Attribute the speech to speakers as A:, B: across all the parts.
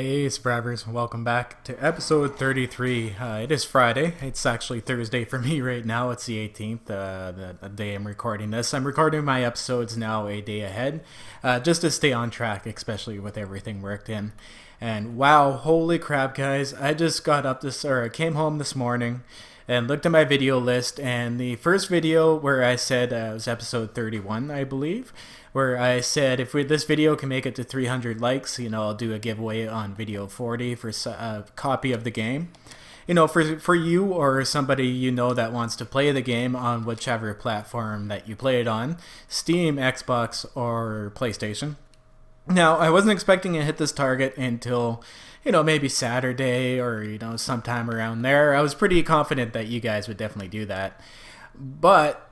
A: Hey subscribers, welcome back to episode 33. It is Friday. It's actually Thursday for me right now. It's the 18th, the day I'm recording this. I'm recording my episodes now a day ahead, just to stay on track, especially with everything worked in. And wow, holy crap guys, I just I came home this morning and looked at my video list, and the first video where I said it was episode 31, I believe, where I said this video can make it to 300 likes, I'll do a giveaway on video 40 for a copy of the game. For you or somebody that wants to play the game on whichever platform that you play it on, Steam, Xbox, or PlayStation. Now, I wasn't expecting to hit this target until, maybe Saturday or, sometime around there. I was pretty confident that you guys would definitely do that. But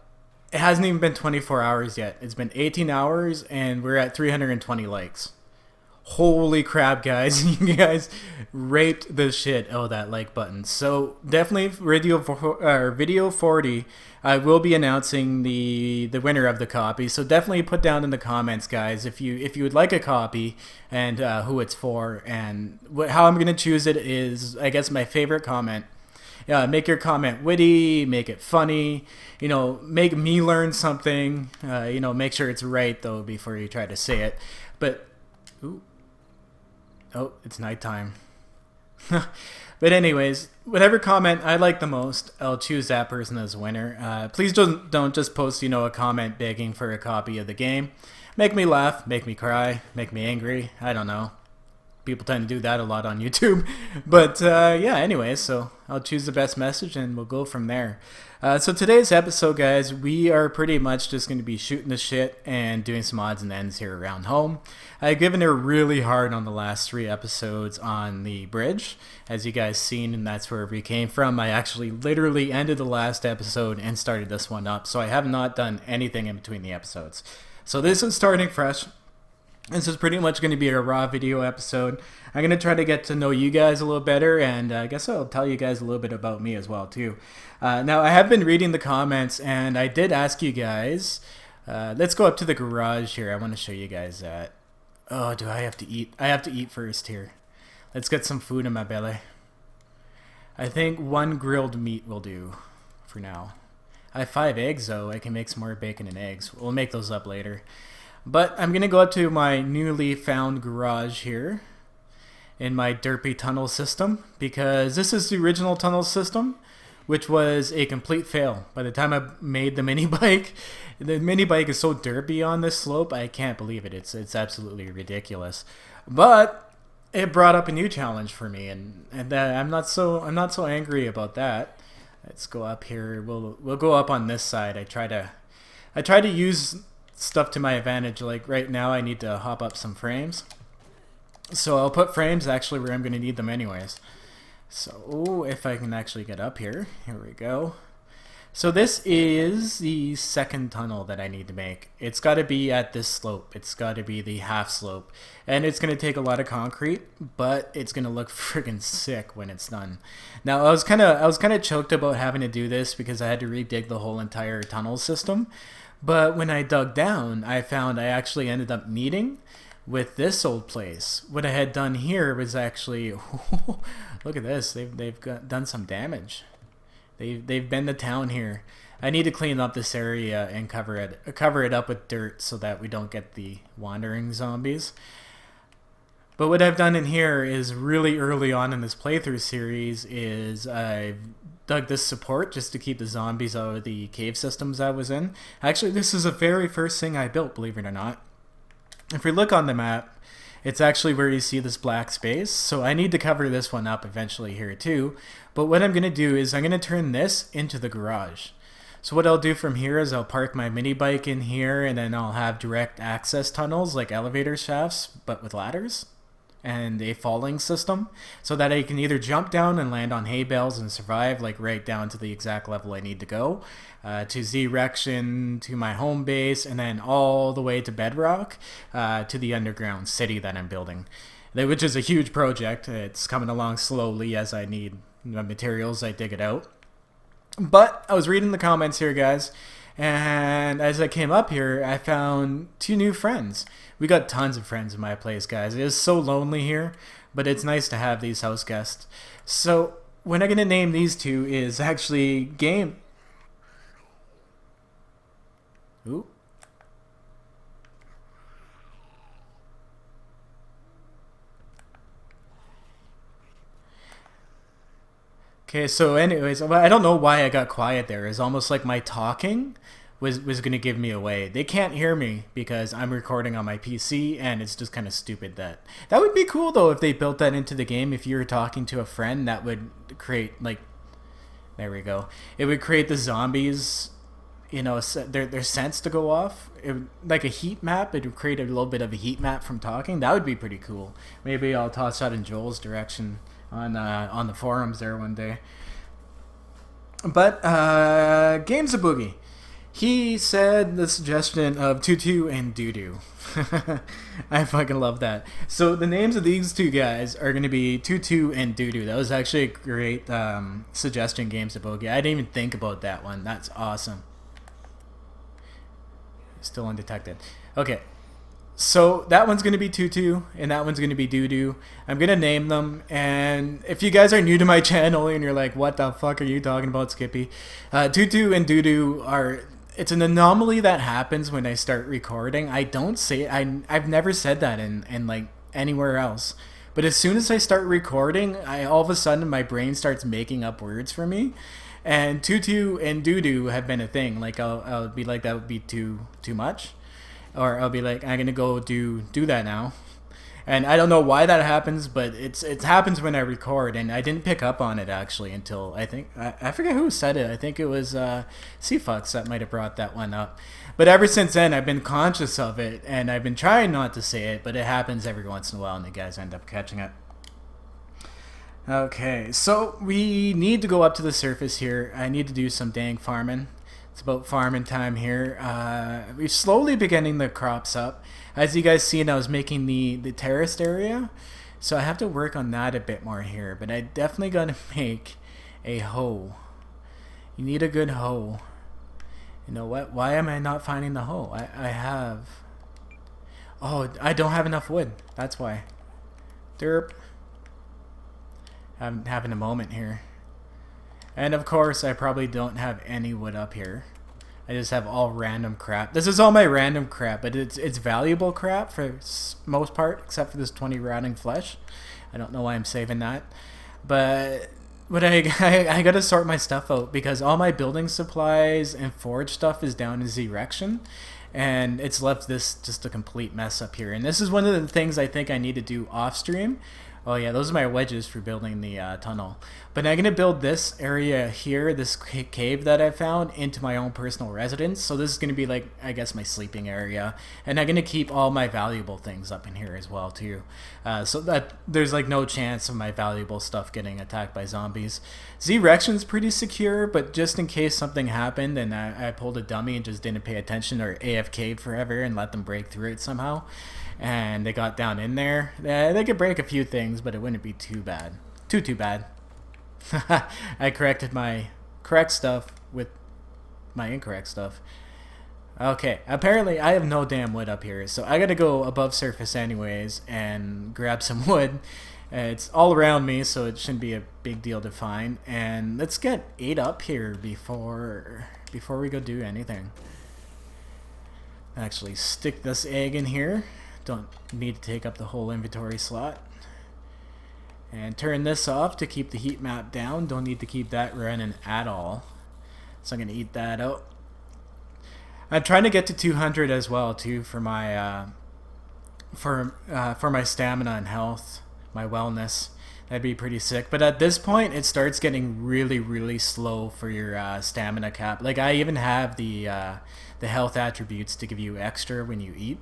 A: it hasn't even been 24 hours yet. It's been 18 hours and we're at 320 likes. Holy crap, guys. You guys raped the shit out of that like button. So definitely video 40, I will be announcing the winner of the copy. So definitely put down in the comments, guys, if you would like a copy and who it's for. And how I'm going to choose it is, I guess, my favorite comment. Make your comment witty, make it funny, make me learn something, make sure it's right though before you try to say it. But, it's nighttime. But anyways, whatever comment I like the most, I'll choose that person as winner. Please don't just post, a comment begging for a copy of the game. Make me laugh, make me cry, make me angry, I don't know. People tend to do that a lot on YouTube. But anyways, so I'll choose the best message and we'll go from there. So today's episode, guys, we are pretty much just going to be shooting the shit and doing some odds and ends here around home. I've given it really hard on the last 3 episodes on the bridge, as you guys seen, and that's where we came from. I actually literally ended the last episode and started this one up, so I have not done anything in between the episodes. So this is starting fresh. This is pretty much going to be a raw video episode. I'm going to try to get to know you guys a little better, and I guess I'll tell you guys a little bit about me as well, too. Now, I have been reading the comments, and I did ask you guys, let's go up to the garage here. I want to show you guys that. Oh, do I have to eat? I have to eat first here. Let's get some food in my belly. I think 1 grilled meat will do for now. I have 5 eggs, though. I can make some more bacon and eggs. We'll make those up later. But I'm going to go up to my newly found garage here in my derpy tunnel system, because this is the original tunnel system, which was a complete fail. By the time I made the mini bike is so derpy on this slope, I can't believe it. It's absolutely ridiculous. But it brought up a new challenge for me, and I'm not so angry about that. Let's go up here. We'll go up on this side. I try to use stuff to my advantage. Like right now I need to hop up some frames, so I'll put frames actually where I'm going to need them anyways. So if I can actually get up here we go. So this is the second tunnel that I need to make. It's got to be at this slope. It's got to be the half slope, and it's going to take a lot of concrete, but it's going to look friggin' sick when it's done. Now I was kind of choked about having to do this because I had to redig the whole entire tunnel system. But when I dug down, I found I actually ended up meeting with this old place. What I had done here was actually, look at this, they've done some damage. They've been to town here. I need to clean up this area and cover it up with dirt so that we don't get the wandering zombies. But what I've done in here is really early on in this playthrough series is I've dug this support just to keep the zombies out of the cave systems I was in. Actually, this is the very first thing I built, believe it or not. If we look on the map, it's actually where you see this black space. So I need to cover this one up eventually here too. But what I'm going to do is I'm going to turn this into the garage. So what I'll do from here is I'll park my mini bike in here, and then I'll have direct access tunnels like elevator shafts, but with ladders and a falling system, so that I can either jump down and land on hay bales and survive, like right down to the exact level I need to go, to Z-Rection, to my home base, and then all the way to Bedrock, to the underground city that I'm building, which is a huge project. It's coming along slowly as I need the materials, I dig it out. But I was reading the comments here, guys, and as I came up here, I found 2 new friends. We got tons of friends in my place, guys. It is so lonely here, but it's nice to have these house guests. So what I'm gonna name these two is actually game. Ooh. Okay, so anyways, I don't know why I got quiet there. It's almost like my talking was going to give me away. They can't hear me because I'm recording on my PC, and it's just kind of stupid. That would be cool though if they built that into the game. If you were talking to a friend, that would create like, there we go. It would create the zombies, you know, their sense to go off. Like a heat map. It would create a little bit of a heat map from talking. That would be pretty cool. Maybe I'll toss that in Joel's direction on the forums there one day. But Games of Boogie, he said the suggestion of Tutu and Doodoo. I fucking love that. So the names of these two guys are going to be Tutu and Doodoo. That was actually a great suggestion, Games of Boogie. I didn't even think about that one. That's awesome. Still undetected. Okay. So that one's going to be Tutu, and that one's going to be Doodoo. I'm going to name them, and if you guys are new to my channel and you're like, what the fuck are you talking about, Skippy? Tutu and Doodoo are... It's an anomaly that happens when I start recording. I don't say... I've never said that in like, anywhere else. But as soon as I start recording, all of a sudden my brain starts making up words for me. And Tutu and Doodoo have been a thing. Like, I'll be like, that would be too much. Or I'll be like, I'm gonna go do that now, and I don't know why that happens, but it happens when I record, and I didn't pick up on it actually until I think I forget who said it. I think it was CFux that might have brought that one up. But ever since then, I've been conscious of it, and I've been trying not to say it, but it happens every once in a while, and the guys end up catching it. Okay, so we need to go up to the surface here. I need to do some dang farming. It's about farming time here. We're slowly beginning the crops up. As you guys seen, I was making the terraced area. So I have to work on that a bit more here. But I definitely got to make a hoe. You need a good hoe. You know what? Why am I not finding the hoe? I have... Oh, I don't have enough wood. That's why. Derp. I'm having a moment here. And of course, I probably don't have any wood up here. I just have all random crap. This is all my random crap, but it's valuable crap for most part, except for this 20 rotting flesh. I don't know why I'm saving that. But I gotta sort my stuff out because all my building supplies and forage stuff is down in Z-rection. And it's left this just a complete mess up here. And this is one of the things I think I need to do off stream. Oh yeah, those are my wedges for building the tunnel. But I'm going to build this area here, this cave that I found, into my own personal residence. So this is going to be like, I guess, my sleeping area. And I'm going to keep all my valuable things up in here as well, too. So that there's like no chance of my valuable stuff getting attacked by zombies. Z-Rection's pretty secure, but just in case something happened and I pulled a dummy and just didn't pay attention or AFK'd forever and let them break through it somehow, and they got down in there, they could break a few things, but it wouldn't be too bad. Too bad. I corrected my correct stuff with my incorrect stuff. Okay, apparently I have no damn wood up here, so I gotta go above surface anyways and grab some wood. It's all around me, so it shouldn't be a big deal to find. And let's get 8 up here before we go do anything. Actually, stick this egg in here. Don't need to take up the whole inventory slot. And turn this off to keep the heat map down. Don't need to keep that running at all. So I'm going to eat that out. I'm trying to get to 200 as well too for my my stamina and health, my wellness. That'd be pretty sick. But at this point, it starts getting really slow for your stamina cap. Like I even have the health attributes to give you extra when you eat.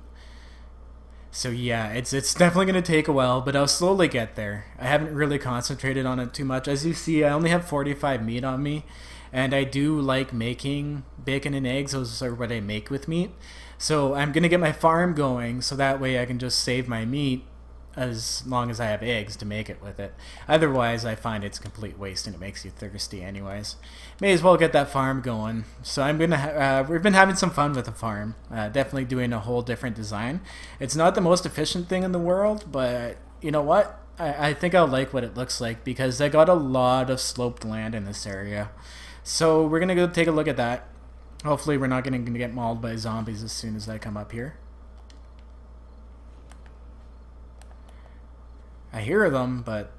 A: So yeah, it's definitely going to take a while, but I'll slowly get there. I haven't really concentrated on it too much. As you see, I only have 45 meat on me, and I do like making bacon and eggs. Those are what I make with meat. So I'm going to get my farm going so that way I can just save my meat as long as I have eggs to make it with it. Otherwise, I find it's a complete waste and it makes you thirsty anyways. May as well get that farm going. So I'm gonna we've been having some fun with the farm. Definitely doing a whole different design. It's not the most efficient thing in the world, but you know what? I think I'll like what it looks like because I got a lot of sloped land in this area. So we're going to go take a look at that. Hopefully we're not going to get mauled by zombies as soon as I come up here. I hear them, but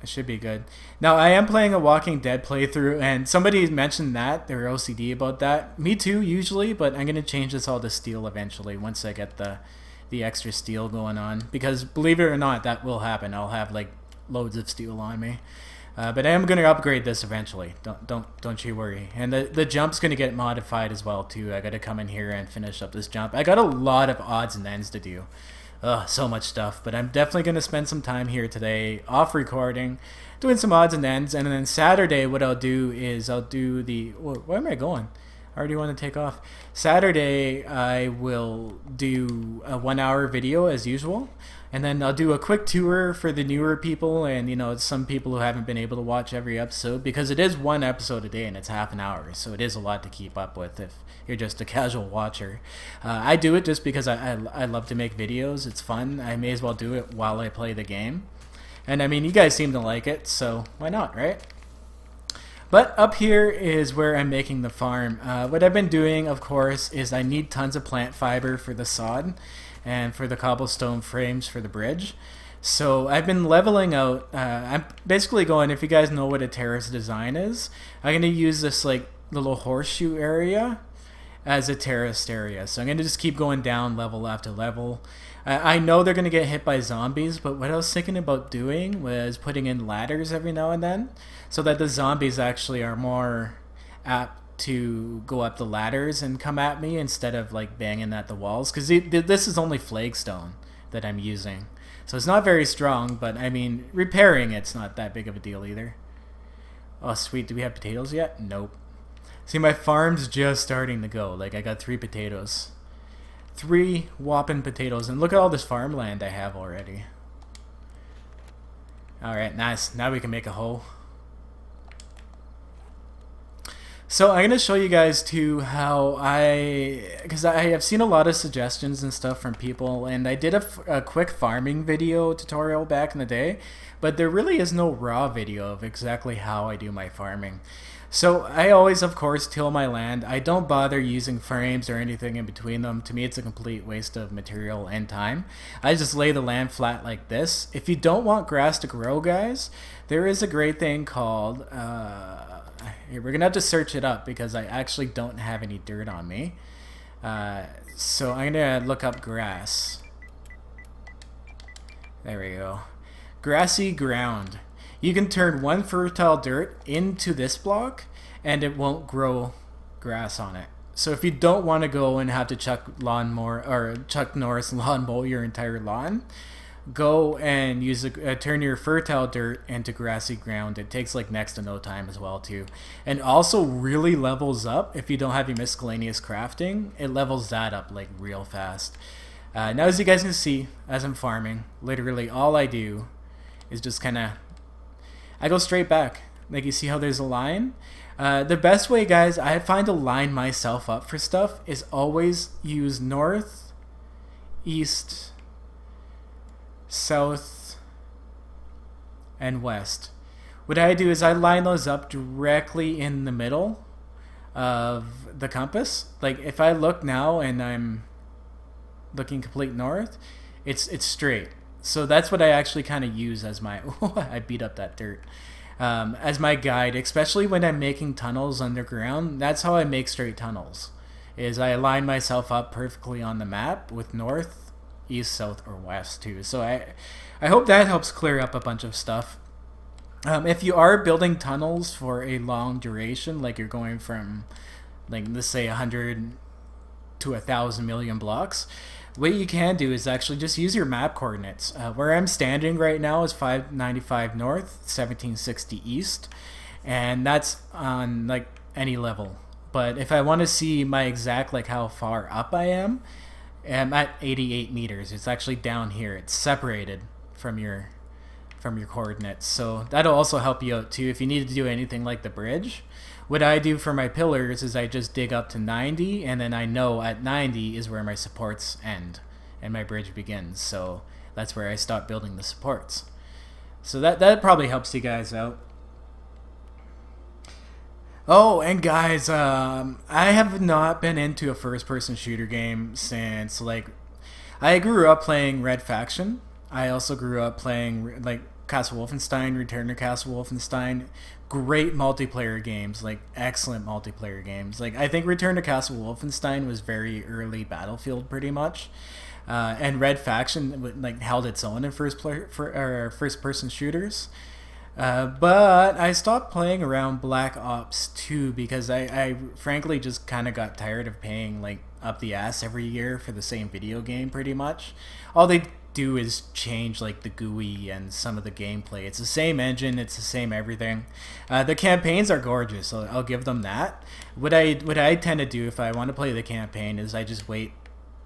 A: it should be good. Now, I am playing a Walking Dead playthrough, and somebody mentioned that. They were OCD about that. Me too, usually, but I'm going to change this all to steel eventually once I get the extra steel going on. Because, believe it or not, that will happen. I'll have, like, loads of steel on me. But I am going to upgrade this eventually. Don't you worry. And the jump's going to get modified as well, too. I got to come in here and finish up this jump. I got a lot of odds and ends to do. Ugh, so much stuff, but I'm definitely going to spend some time here today off recording, doing some odds and ends, and then Saturday what I'll do is I'll do the... Where am I going? I already want to take off. Saturday I will do a 1-hour video as usual, and then I'll do a quick tour for the newer people and, you know, some people who haven't been able to watch every episode, because it is 1 episode a day and it's half an hour, so it is a lot to keep up with if you're just a casual watcher. I do it just because I love to make videos. It's fun. I may as well do it while I play the game. And I mean, you guys seem to like it, so why not, right? But up here is where I'm making the farm. What I've been doing, of course, is I need tons of plant fiber for the sod and for the cobblestone frames for the bridge. So I've been leveling out. I'm basically going, if you guys know what a terrace design is, I'm going to use this like little horseshoe area as a terraced area. So I'm going to just keep going down level after level. I know they're going to get hit by zombies, but what I was thinking about doing was putting in ladders every now and then so that the zombies actually are more apt to go up the ladders and come at me instead of like banging at the walls, because this is only flagstone that I'm using. So it's not very strong, but I mean, repairing it's not that big of a deal either. Oh sweet, do we have potatoes yet? Nope. See, my farm's just starting to go. Like, I got 3 potatoes. 3 whopping potatoes. And look at all this farmland I have already. Alright, nice. Now we can make a hoe. So I'm going to show you guys, too, how because I have seen a lot of suggestions and stuff from people. And I did a quick farming video tutorial back in the day. But there really is no raw video of exactly how I do my farming. So I always, of course, till my land. I don't bother using frames or anything in between them. To me, it's a complete waste of material and time. I just lay the land flat like this. If you don't want grass to grow, guys, there is a great thing called... we're going to have to search it up because I actually don't have any dirt on me. So I'm going to look up grass. There we go. Grassy ground. You can turn 1 fertile dirt into this block and it won't grow grass on it. So if you don't want to go and have to Chuck Norris lawn mow your entire lawn, go and use turn your fertile dirt into grassy ground. It takes like next to no time as well too. And also really levels up if you don't have your miscellaneous crafting. It levels that up like real fast. Now as you guys can see, as I'm farming, literally all I do is just kind of... I go straight back. Like, you see how there's a line? The best way, guys, I find to line myself up for stuff is always use north, east, south, and west. What I do is I line those up directly in the middle of the compass. Like, if I look now and I'm looking complete north, it's straight. So that's what I actually kind of use as my... I beat up that dirt. As my guide, especially when I'm making tunnels underground. That's how I make straight tunnels. Is I align myself up perfectly on the map with north, east, south, or west too. So I hope that helps clear up a bunch of stuff. If you are building tunnels for a long duration, like you're going from, like, let's say 100 to 1,000 million blocks, what you can do is actually just use your map coordinates. Where I'm standing right now is 595 north, 1760 east, and that's on like any level. But if I want to see my exact, like, how far up I'm at 88 meters. It's actually down here. It's separated from your coordinates. So that'll also help you out too if you need to do anything like the bridge. What I do for my pillars is I just dig up to 90, and then I know at 90 is where my supports end and my bridge begins. So that's where I stop building the supports. So that probably helps you guys out. Oh, and guys, I have not been into a first-person shooter game since like I grew up playing Red Faction. I also grew up playing like Castle Wolfenstein, Return to Castle Wolfenstein. Great multiplayer games, like excellent multiplayer games. Like I think Return to Castle Wolfenstein was very early Battlefield, pretty much. And Red Faction like held its own in first person shooters. But I stopped playing around Black Ops 2 because I frankly just kind of got tired of paying like up the ass every year for the same video game pretty much. All they do is change like the GUI and some of the gameplay. It's the same engine, it's the same everything. The campaigns are gorgeous, so I'll give them that. What I tend to do if I want to play the campaign is I just wait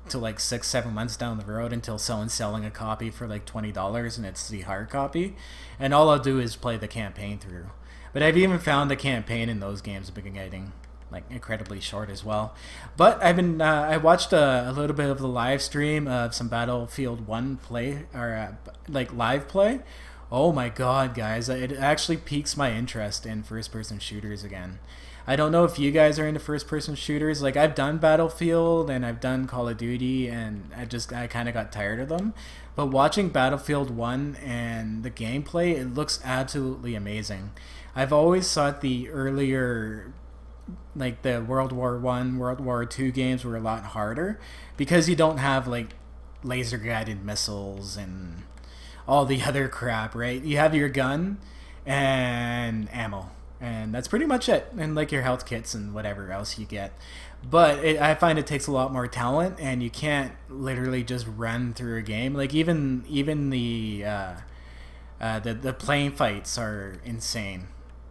A: till like 6-7 months down the road until someone's selling a copy for like $20 and it's the hard copy, and all I'll do is play the campaign through. But I've even found the campaign in those games have been getting like incredibly short as well. But I watched a little bit of the live stream of some Battlefield 1 play or like live play. Oh my god, guys, it actually piques my interest in first person shooters again. I don't know if you guys are into first-person shooters. Like I've done Battlefield and I've done Call of Duty, and I kind of got tired of them. But watching Battlefield 1 and the gameplay, it looks absolutely amazing. I've always thought the earlier, like the World War One, World War Two games were a lot harder because you don't have like laser-guided missiles and all the other crap, right? You have your gun and ammo, and that's pretty much it, and like your health kits and whatever else you get. But I find it takes a lot more talent, and you can't literally just run through a game. Like even the plane fights are insane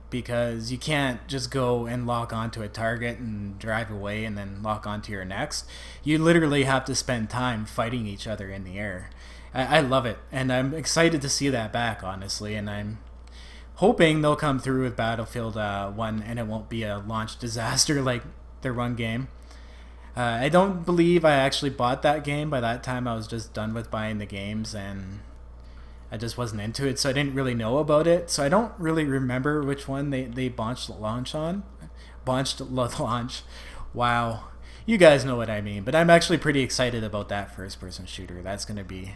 A: because you can't just go and lock onto a target and drive away and then lock onto your next. You literally have to spend time fighting each other in the air. I love it, and I'm excited to see that back, honestly, and I'm hoping they'll come through with Battlefield 1 and it won't be a launch disaster like their one game. I don't believe I actually bought that game. By that time I was just done with buying the games and I just wasn't into it, so I didn't really know about it. So I don't really remember which one they launched launch on. Launched launch. Wow. You guys know what I mean. But I'm actually pretty excited about that first person shooter. That's going to be...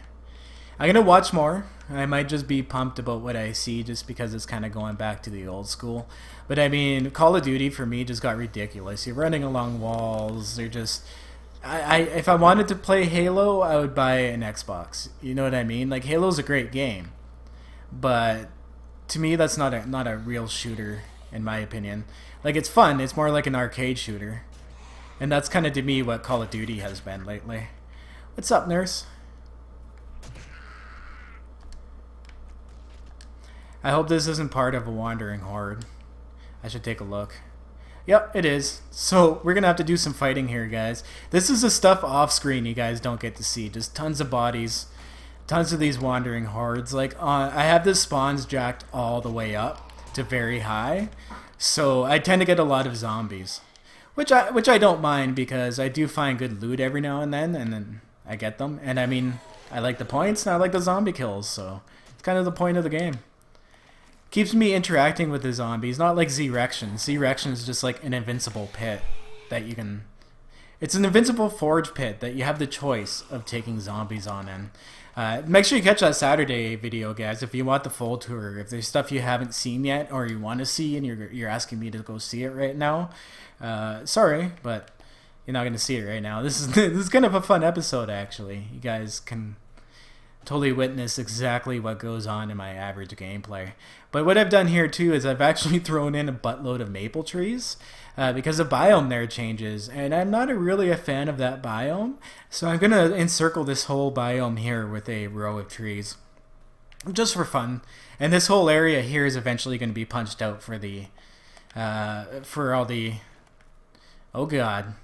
A: I'm going to watch more. I might just be pumped about what I see just because it's kind of going back to the old school. But I mean, Call of Duty for me just got ridiculous. You're running along walls. They're just... if I wanted to play Halo, I would buy an Xbox. You know what I mean? Like, Halo's a great game. But to me, that's not a real shooter, in my opinion. Like, it's fun. It's more like an arcade shooter. And that's kind of, to me, what Call of Duty has been lately. What's up, nurse? I hope this isn't part of a wandering horde. I should take a look. Yep, it is. So we're going to have to do some fighting here, guys. This is the stuff off screen you guys don't get to see. Just tons of bodies. Tons of these wandering hordes. Like, I have the spawns jacked all the way up to very high. So I tend to get a lot of zombies. Which I don't mind because I do find good loot every now and then I get them. And I mean, I like the points and I like the zombie kills. So it's kind of the point of the game. Keeps me interacting with the zombies, not like Z-Rection. Z-Rection is just like an invincible pit that you can... It's an invincible forge pit that you have the choice of taking zombies on in. Make sure you catch that Saturday video, guys, if you want the full tour. If there's stuff you haven't seen yet or you want to see and you're asking me to go see it right now, sorry, but you're not going to see it right now. This is kind of a fun episode, actually. You guys can totally witness exactly what goes on in my average gameplay. But what I've done here too is I've actually thrown in a buttload of maple trees because the biome there changes, and I'm not really a fan of that biome, so I'm gonna encircle this whole biome here with a row of trees just for fun. And this whole area here is eventually going to be punched out for the for all the, oh god,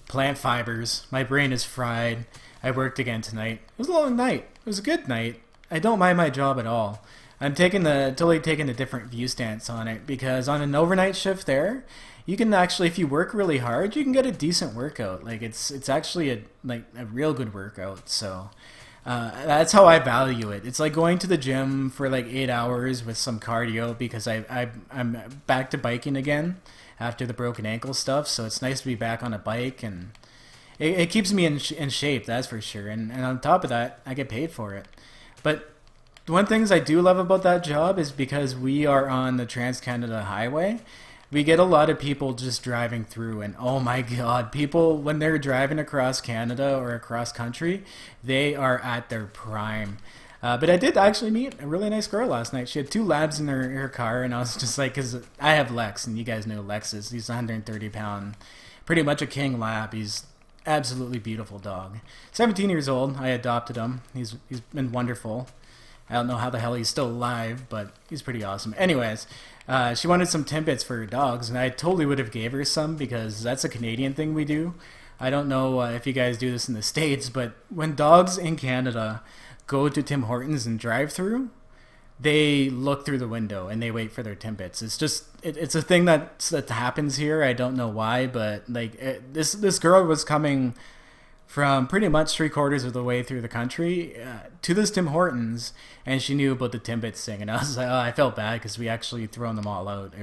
A: plant fibers. My brain is fried. I worked again tonight. It was a long night. It was a good night. I don't mind my job at all. I'm totally taking a different view stance on it because on an overnight shift there, you can actually, if you work really hard, you can get a decent workout. Like it's actually a real good workout. So That's how I value it. It's like going to the gym for like 8 hours with some cardio because I'm back to biking again after the broken ankle stuff. So it's nice to be back on a bike, and it keeps me in shape, that's for sure. And on top of that, I get paid for it. But one of the things I do love about that job is because we are on the Trans-Canada Highway, we get a lot of people just driving through, and oh my god, people, when they're driving across Canada or across country, they are at their prime. But I did actually meet a really nice girl last night. She had 2 labs in her car, and I was just like, because I have Lex, and you guys know Lex is, he's 130 pound, pretty much a king lab. He's absolutely beautiful dog. 17 years old, I adopted him. He's been wonderful. I don't know how the hell he's still alive, but he's pretty awesome. Anyways, she wanted some Timbits for her dogs, and I totally would have gave her some because that's a Canadian thing we do. I don't know if you guys do this in the States, but when dogs in Canada go to Tim Hortons and drive through, they look through the window and they wait for their Timbits. It's just, it's a thing that happens here. I don't know why, but like this girl was coming from pretty much 3/4 of the way through the country to this Tim Hortons, and she knew about the Timbits thing, and I was like, oh, I felt bad because we actually thrown them all out.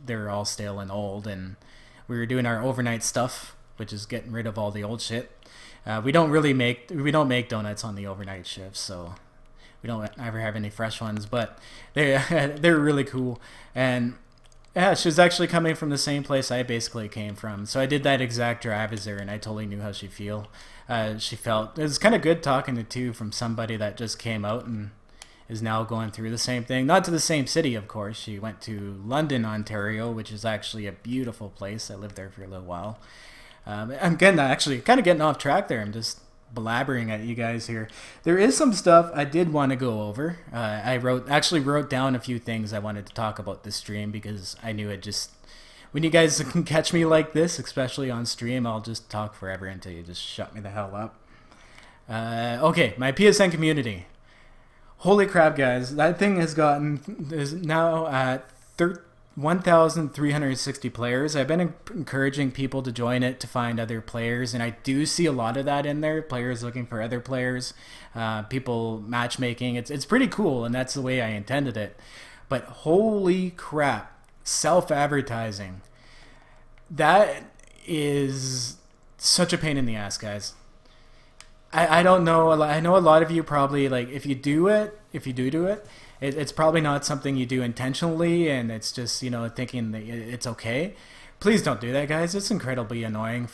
A: They were all stale and old, and we were doing our overnight stuff, which is getting rid of all the old shit. We don't make donuts on the overnight shifts, so we don't ever have any fresh ones, but they're really cool. And yeah, she was actually coming from the same place I basically came from. So I did that exact drive as her, and I totally knew how she felt. It was kind of good talking to two from somebody that just came out and is now going through the same thing. Not to the same city, of course. She went to London, Ontario, which is actually a beautiful place. I lived there for a little while. I'm kind of getting off track there. I'm just blabbering at you guys here. There is some stuff I did want to go over. I wrote down a few things I wanted to talk about this stream because I knew it just, when you guys can catch me like this, especially on stream, I'll just talk forever until you just shut me the hell up. Okay, my PSN community. Holy crap, guys. That thing is now at 1,360 players. I've been encouraging people to join it to find other players, and I do see a lot of that in there. Players looking for other players, people matchmaking. It's pretty cool, and that's the way I intended it. But holy crap, self-advertising. That is such a pain in the ass, guys. I don't know. I know a lot of you probably, like, if you do it, it's probably not something you do intentionally, and it's just, thinking that it's okay. Please don't do that, guys. It's incredibly annoying.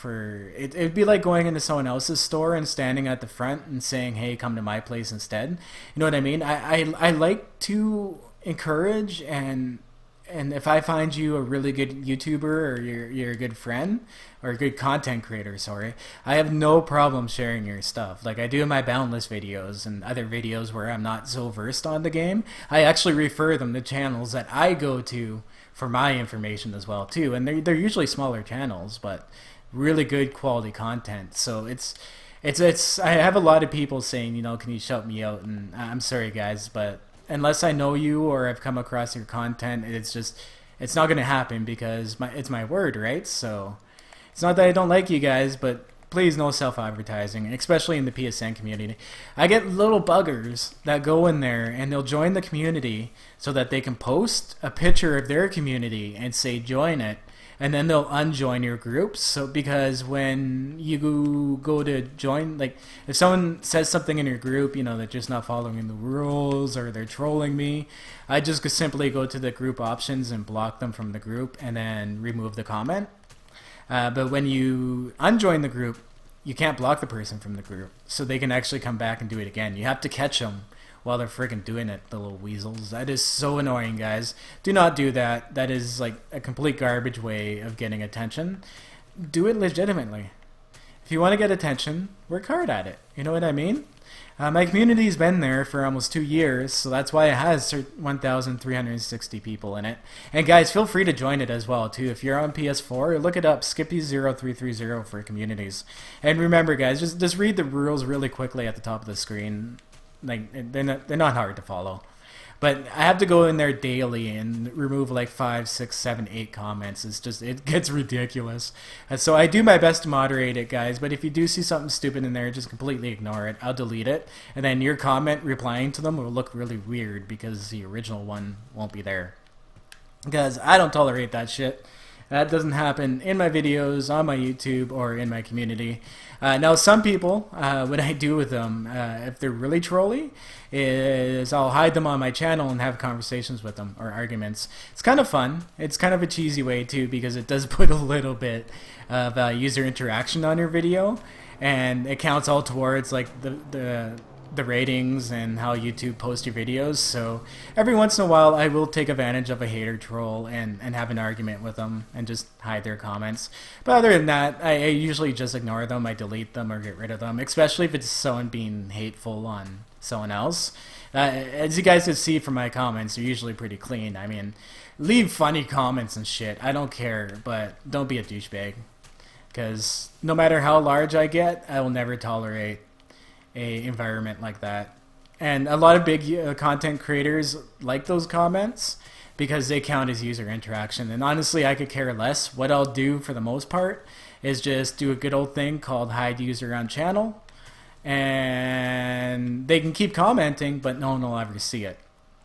A: It'd be like going into someone else's store and standing at the front and saying, hey, come to my place instead. You know what I mean? I like to encourage, and if I find you a really good YouTuber, or you're a good friend or a good content creator, I have no problem sharing your stuff. Like I do in my Boundless videos and other videos where I'm not so versed on the game. I actually refer them to channels that I go to for my information as well too. And they're usually smaller channels, but really good quality content. So it's I have a lot of people saying, can you shout me out? And I'm sorry, guys, but unless I know you or I've come across your content, it's not going to happen because it's my word, right? So it's not that I don't like you guys, but please, no self-advertising, especially in the PSN community. I get little buggers that go in there and they'll join the community so that they can post a picture of their community and say join it, and then they'll unjoin your groups. So because when you go to join, like if someone says something in your group, they're just not following the rules or they're trolling me, I just simply go to the group options and block them from the group and then remove the comment. But when you unjoin the group, you can't block the person from the group, so they can actually come back and do it again. You have to catch them while they're freaking doing it, the little weasels. That is so annoying, guys. Do not do that. That is like a complete garbage way of getting attention. Do it legitimately. If you want to get attention, work hard at it. You know what I mean? My community's been there for almost 2 years, so that's why it has 1,360 people in it. And guys, feel free to join it as well too. If you're on PS4, look it up, Skippy0330 for communities. And remember, guys, just read the rules really quickly at the top of the screen. Like they're not hard to follow. But I have to go in there daily and remove like 5, 6, 7, 8 comments. It gets ridiculous. So I do my best to moderate it, guys. But if you do see something stupid in there, just completely ignore it. I'll delete it. And then your comment replying to them will look really weird because the original one won't be there. Because I don't tolerate that shit. That doesn't happen in my videos, on my YouTube, or in my community. Now, some people, what I do with them, if they're really trolly, is I'll hide them on my channel and have conversations with them, or arguments. It's kind of fun. It's kind of a cheesy way, too, because it does put a little bit of user interaction on your video, and it counts all towards like the ratings and how YouTube posts your videos. So every once in a while I will take advantage of a hater troll and have an argument with them and just hide their comments. But other than that, I usually just ignore them. I delete them or get rid of them, especially if it's someone being hateful on someone else. As you guys can see from my comments, they're usually pretty clean. I mean, leave funny comments and shit, I don't care, but don't be a douchebag, because no matter how large I get, I will never tolerate a environment like that. And a lot of big content creators like those comments because they count as user interaction. And honestly, I could care less. What I'll do for the most part is just do a good old thing called hide user on channel, and they can keep commenting, but no one will ever see it.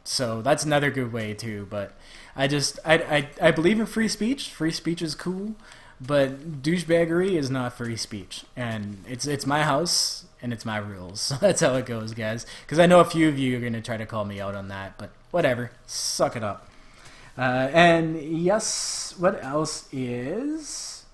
A: So that's another good way too. But I believe in free speech. Free speech is cool, but douchebaggery is not free speech. And it's my house and it's my rules. So that's how it goes, guys. Because I know a few of you are going to try to call me out on that, but whatever. Suck it up. And yes, what else is...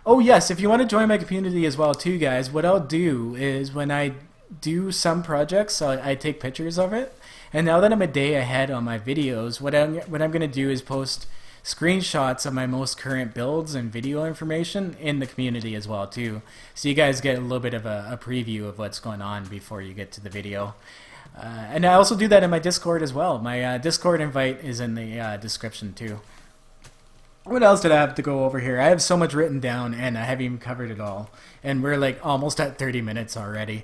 A: Oh yes, if you want to join my community as well too, guys, what I'll do is when I do some projects, I take pictures of it. And now that I'm a day ahead on my videos, what I'm going to do is post screenshots of my most current builds and video information in the community as well too, so you guys get a little bit of a preview of what's going on before you get to the video. And I also do that in my Discord as well. My Discord invite is in the description too. What else did I have to go over here? I have so much written down and I haven't even covered it all, and we're like almost at 30 minutes already.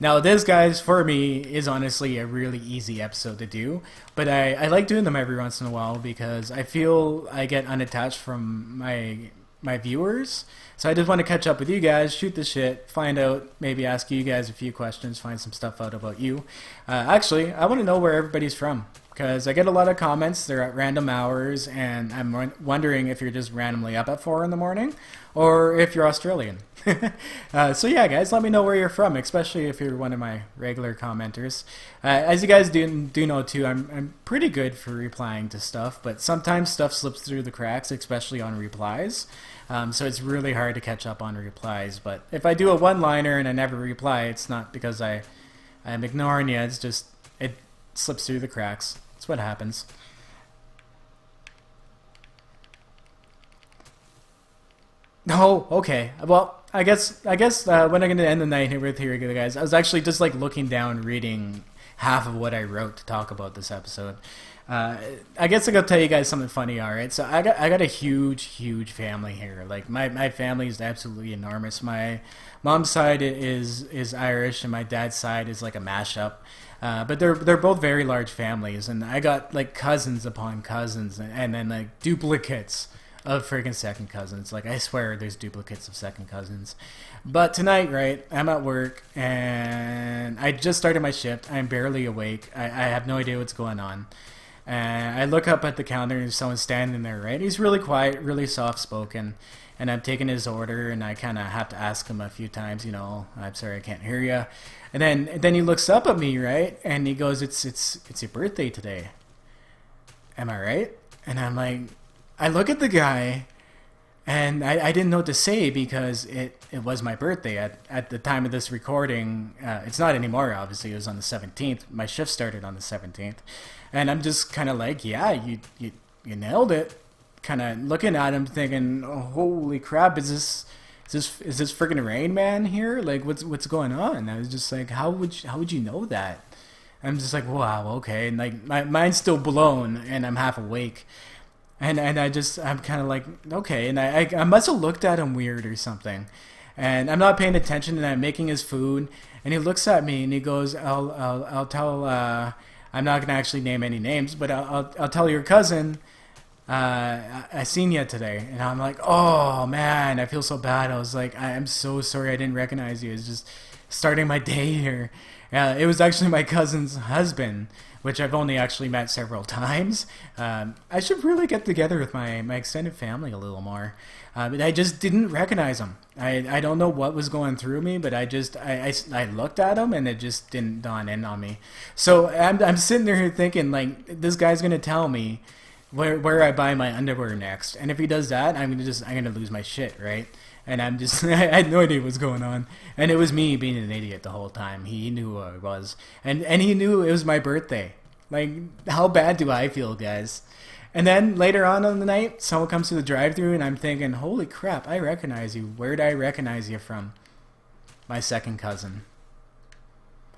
A: Now this, guys, for me is honestly a really easy episode to do, but I like doing them every once in a while because I feel I get unattached from my viewers. So I just want to catch up with you guys, shoot the shit, find out, maybe ask you guys a few questions, find some stuff out about you. Actually, I want to know where everybody's from, because I get a lot of comments. They're at random hours, and I'm wondering if you're just randomly up at 4 in the morning or if you're Australian. So yeah, guys, let me know where you're from, especially if you're one of my regular commenters. As you guys do know too, I'm pretty good for replying to stuff, but sometimes stuff slips through the cracks, especially on replies. So it's really hard to catch up on replies. But if I do a one-liner and I never reply, it's not because I'm ignoring you. It's just it slips through the cracks. That's what happens. No, okay. Well, I guess when I'm going to end the night here with you guys, I was actually just like looking down, reading half of what I wrote to talk about this episode. I guess I'm going to tell you guys something funny, alright? So I got a huge family here. Like my family is absolutely enormous. My mom's side is Irish and my dad's side is like a mashup. But they're both very large families, and I got like cousins upon cousins, and then like duplicates of freaking second cousins. Like, I swear there's duplicates of second cousins. But tonight, right, I'm at work and I just started my shift. I'm barely awake. I have no idea what's going on. And I look up at the counter and there's someone standing there, right? He's really quiet, really soft spoken, and I'm taking his order, and I kind of have to ask him a few times, you know, I'm sorry, I can't hear you. And then he looks up at me, right? And he goes, it's your birthday today. Am I right? And I'm like, I look at the guy, and I didn't know what to say because it was my birthday at the time of this recording. It's not anymore, obviously. It was on the 17th. My shift started on the 17th. And I'm just kind of like, yeah, you nailed it. Kind of looking at him thinking, oh, holy crap, is this freaking Rain Man here? Like, what's going on? I was just like, how would you know that? I'm just like, wow, okay. And like my mind's still blown, and I'm half awake. And I'm kind of like, okay, and I must have looked at him weird or something, and I'm not paying attention, and I'm making his food, and he looks at me and he goes, I'll tell I'm not gonna actually name any names, but I'll tell your cousin, I seen you today, and I'm like, oh man, I feel so bad. I was like, I'm so sorry, I didn't recognize you. It's just starting my day here. It was actually my cousin's husband, which I've only actually met several times. I should really get together with my extended family a little more. But I just didn't recognize him. I don't know what was going through me, but I looked at him and it just didn't dawn in on me. So I'm sitting there thinking, like, this guy's gonna tell me where I buy my underwear next, and if he does that, I'm gonna lose my shit, right? And I'm just I had no idea what's going on, and it was me being an idiot the whole time. He knew who I was, and he knew it was my birthday. Like, how bad do I feel, guys? And then later on in the night, someone comes to the drive-thru, and I'm thinking, holy crap, I recognize you. Where did I recognize you from? My second cousin.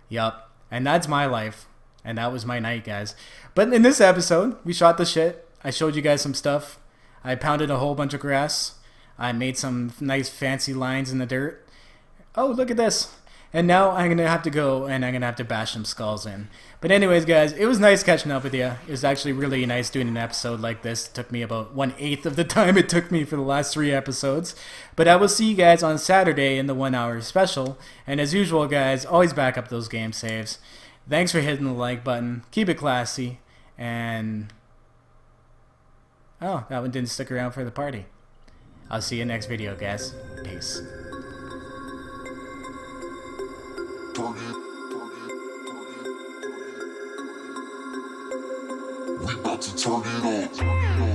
A: Yup, and that's my life. And that was my night, guys. But in this episode, we shot the shit. I showed you guys some stuff. I pounded a whole bunch of grass. I made some nice fancy lines in the dirt. Oh, look at this. And now I'm going to have to go and I'm going to have to bash some skulls in. But anyways, guys, it was nice catching up with you. It was actually really nice doing an episode like this. It took me about 1/8 of the time it took me for the last 3 episodes. But I will see you guys on Saturday in the 1 hour special. And as usual, guys, always back up those game saves. Thanks for hitting the like button. Keep it classy. And... oh, that one didn't stick around for the party. I'll see you next video, guys. Peace.
B: We about to turn it on. Turn it on.